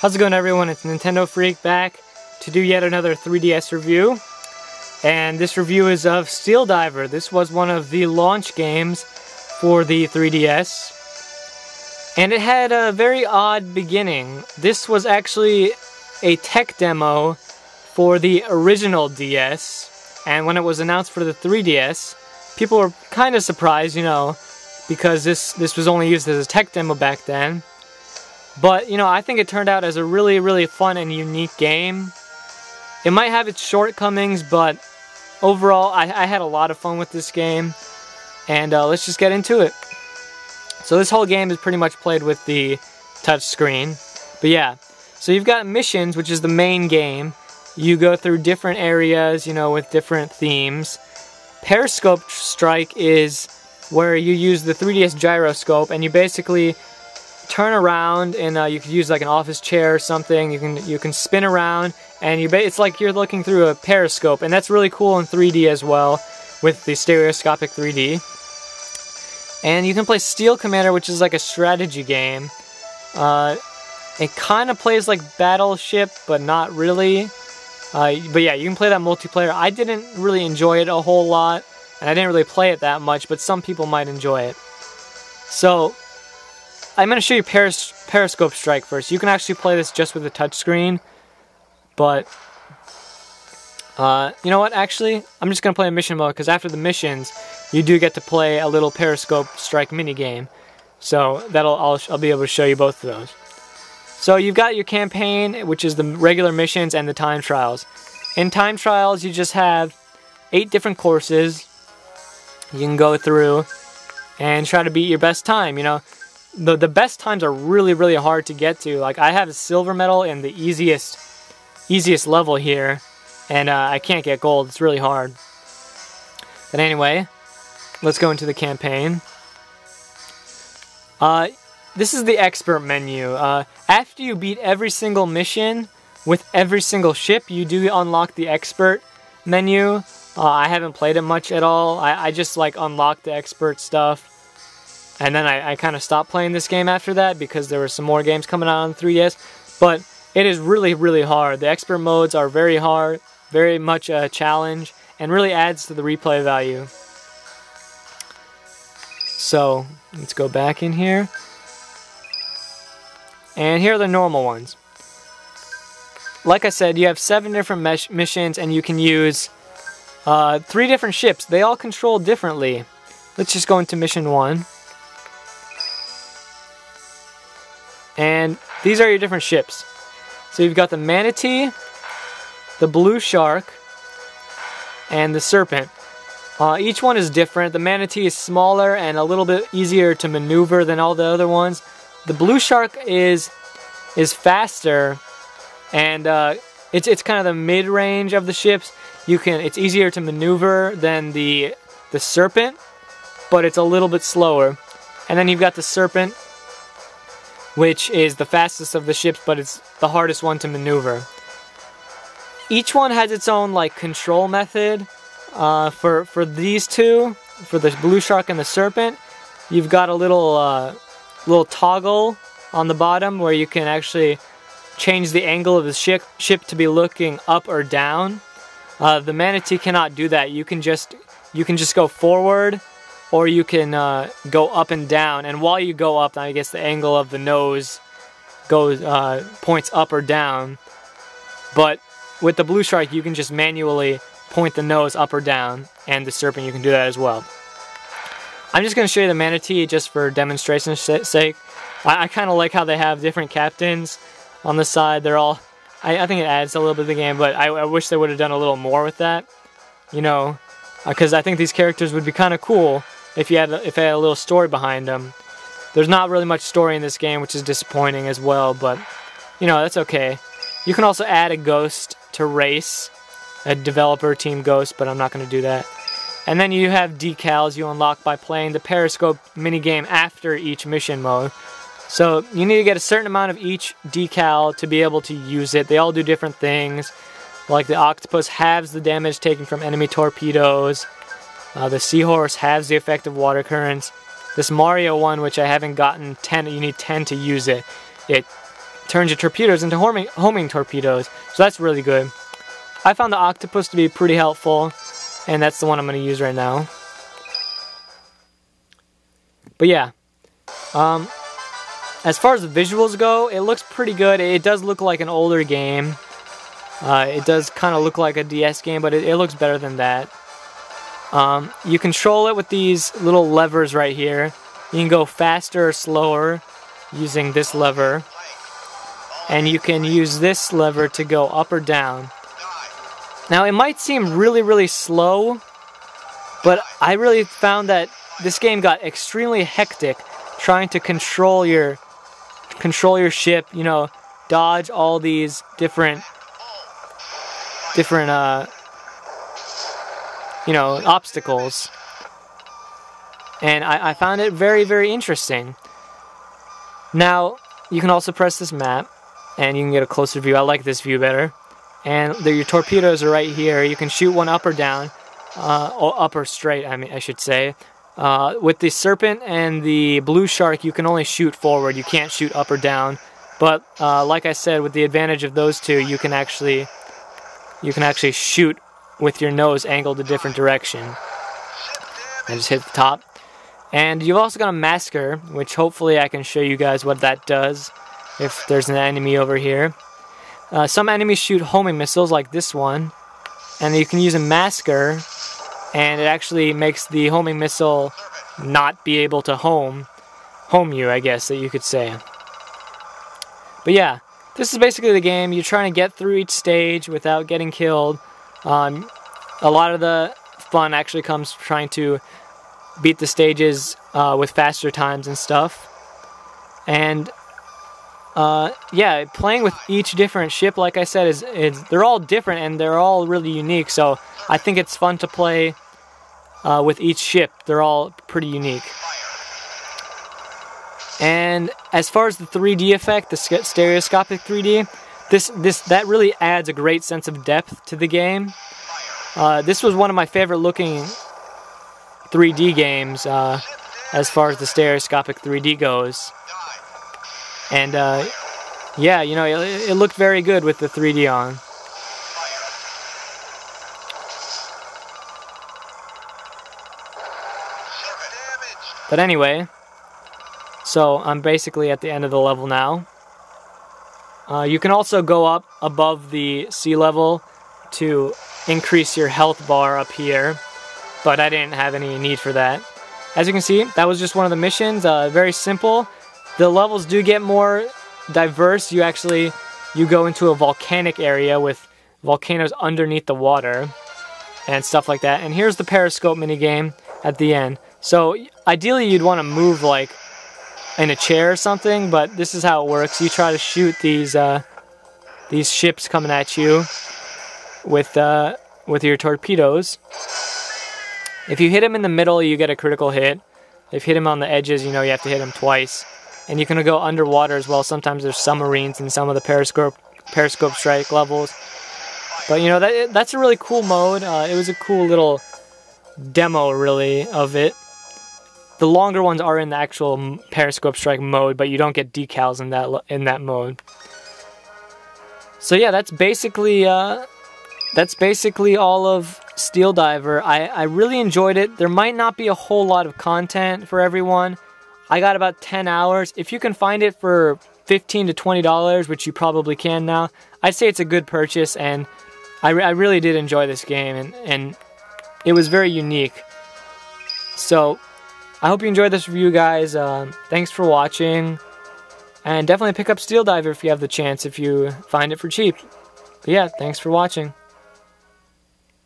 How's it going, everyone? It's Nintendo Freak back to do yet another 3DS review. And this review is of Steel Diver. This was one of the launch games for the 3DS. And it had a very odd beginning. This was actually a tech demo for the original DS. And when it was announced for the 3DS, people were kind of surprised, you know, because this was only used as a tech demo back then. But, you know, I think it turned out as a really, really fun and unique game. It might have its shortcomings, but overall, I had a lot of fun with this game. And let's just get into it. So this whole game is pretty much played with the touch screen. But yeah, so you've got missions, which is the main game. You go through different areas, you know, with different themes. Periscope Strike is where you use the 3DS gyroscope, and you basically turn around, and you could use like an office chair or something. You can spin around, and it's like you're looking through a periscope, and that's really cool in 3D as well with the stereoscopic 3D. And you can play Steel Commander, which is like a strategy game. It kind of plays like Battleship, but not really. But yeah, you can play that multiplayer. I didn't really enjoy it a whole lot, and I didn't really play it that much, but some people might enjoy it. So I'm going to show you Periscope Strike first. You can actually play this just with the touchscreen, but you know what? Actually, I'm just going to play a mission mode, because after the missions, you do get to play a little Periscope Strike minigame. So I'll be able to show you both of those. So you've got your campaign, which is the regular missions and the time trials. In time trials, you just have 8 different courses you can go through and try to beat your best time, you know. The best times are really, really hard to get to. Like, I have a silver medal in the easiest level here, and I can't get gold. It's really hard. But anyway, let's go into the campaign. This is the expert menu. After you beat every single mission with every single ship, you do unlock the expert menu. I haven't played it much at all. I just like unlocked the expert stuff. And then I kind of stopped playing this game after that because there were some more games coming out on the 3DS. But it is really, really hard. The expert modes are very hard, very much a challenge, and really adds to the replay value. So, let's go back in here. And here are the normal ones. Like I said, you have 7 different missions, and you can use 3 different ships. They all control differently. Let's just go into mission 1. And these are your different ships. So you've got the Manatee, the Blue Shark, and the Serpent. Each one is different. The Manatee is smaller and a little bit easier to maneuver than all the other ones. The Blue Shark is faster, and it's kind of the mid-range of the ships. It's easier to maneuver than the Serpent, but it's a little bit slower. And then you've got the Serpent, which is the fastest of the ships, but it's the hardest one to maneuver. Each one has its own like control method. For these two, for the Blue Shark and the Serpent, you've got a little toggle on the bottom where you can actually change the angle of the ship to be looking up or down. The Manatee cannot do that. You can just go forward, or you can go up and down, and while you go up, I guess the angle of the nose points up or down. But with the Blue Shark, you can just manually point the nose up or down, and the Serpent, you can do that as well. I'm just going to show you the Manatee just for demonstration's sake. I kind of like how they have different captains on the side. They're all, I think it adds a little bit of the game, but I wish they would have done a little more with that, you know, because I think these characters would be kind of cool if they had a little story behind them. There's not really much story in this game, which is disappointing as well, but, you know, that's okay. You can also add a ghost to race, a developer team ghost, but I'm not going to do that. And then you have decals you unlock by playing the Periscope minigame after each mission mode. So you need to get a certain amount of each decal to be able to use it. They all do different things. Like the octopus halves the damage taken from enemy torpedoes. The seahorse halves the effect of water currents. This Mario one, which I haven't gotten 10, you need 10 to use it. It turns your torpedoes into homing torpedoes. So that's really good. I found the octopus to be pretty helpful, and that's the one I'm going to use right now. But yeah, as far as the visuals go, it looks pretty good. It does look like an older game. It does kind of look like a DS game, but it looks better than that. You control it with these little levers right here. You can go faster or slower using this lever. And you can use this lever to go up or down. Now, it might seem really, really slow, but I really found that this game got extremely hectic trying to control your ship, you know, dodge all these different you know, obstacles. And I found it very, very interesting. Now, you can also press this map, and you can get a closer view. I like this view better. And your torpedoes are right here. You can shoot one up or down, or up or straight, I should say. With the Serpent and the Blue Shark, you can only shoot forward. You can't shoot up or down. But like I said, with the advantage of those two, you can actually shoot with your nose angled a different direction. I just hit the top. And you've also got a masker, which hopefully I can show you guys what that does if there's an enemy over here. Some enemies shoot homing missiles like this one, and you can use a masker, and it actually makes the homing missile not be able to home you, I guess that you could say. But yeah, this is basically the game. You're trying to get through each stage without getting killed. A lot of the fun actually comes trying to beat the stages with faster times and stuff. And yeah, playing with each different ship, like I said, is they're all different and they're all really unique. So I think it's fun to play with each ship. They're all pretty unique. And as far as the 3D effect, the stereoscopic 3D, that really adds a great sense of depth to the game. This was one of my favorite looking 3D games as far as the stereoscopic 3D goes. And yeah, you know, it looked very good with the 3D on. But anyway, so I'm basically at the end of the level now. You can also go up above the sea level to increase your health bar up here, but I didn't have any need for that. As you can see, that was just one of the missions, very simple. The levels do get more diverse. You go into a volcanic area with volcanoes underneath the water and stuff like that. And here's the periscope minigame at the end. So ideally you'd want to move like in a chair or something, but this is how it works. You try to shoot these ships coming at you with your torpedoes. If you hit them in the middle, you get a critical hit. If you hit them on the edges, you know you have to hit them twice. And you can go underwater as well. Sometimes there's submarines in some of the periscope strike levels. But you know, that's a really cool mode. It was a cool little demo, really, of it. The longer ones are in the actual periscope strike mode, but you don't get decals in that mode. So yeah, that's basically all of Steel Diver. I really enjoyed it. There might not be a whole lot of content for everyone. I got about 10 hours. If you can find it for $15 to $20, which you probably can now, I'd say it's a good purchase, and I really did enjoy this game, and it was very unique. So I hope you enjoyed this review, guys. Thanks for watching, and definitely pick up Steel Diver if you have the chance, if you find it for cheap. But yeah, thanks for watching.